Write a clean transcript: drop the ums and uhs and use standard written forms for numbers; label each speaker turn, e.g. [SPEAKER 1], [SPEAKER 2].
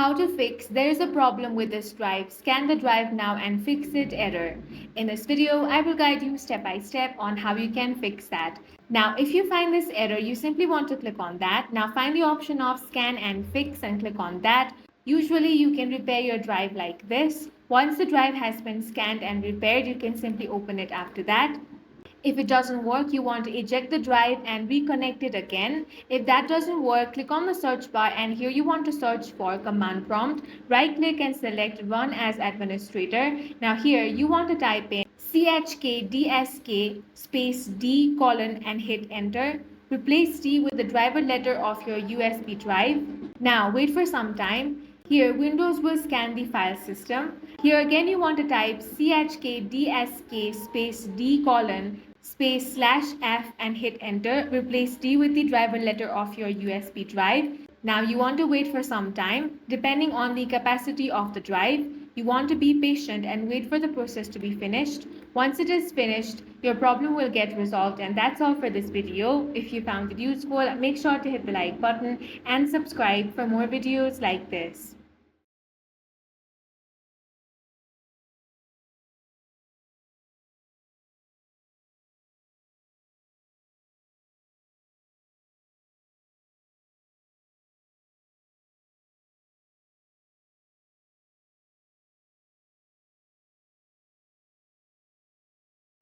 [SPEAKER 1] How to fix there is a problem with this drive. Scan the drive now and fix it error. In this video, I will guide you step by step on how you can fix that. Now, if you find this error, you simply want to click on that. Now, find the option of scan and fix and click on that. Usually, you can repair your drive like this. Once the drive has been scanned and repaired, you can simply open it after that. If it doesn't work, you want to eject the drive and reconnect it again. If that doesn't work, click on the search bar and here you want to search for command prompt. Right click and select run as administrator. Now here you want to type in chkdsk space d colon and hit enter. Replace D with the driver letter of your USB drive. Now wait for some time. Here Windows will scan the file system. Here again you want to type chkdsk space d colon space /f and hit enter. Replace D with the driver letter of your USB drive. Now you want to wait for some time. Depending on the capacity of the drive, you want to be patient and wait for the process to be finished. Once it is finished, your problem will get resolved. And that's all for this video. If you found it useful, make sure to hit the like button and subscribe for more videos like this.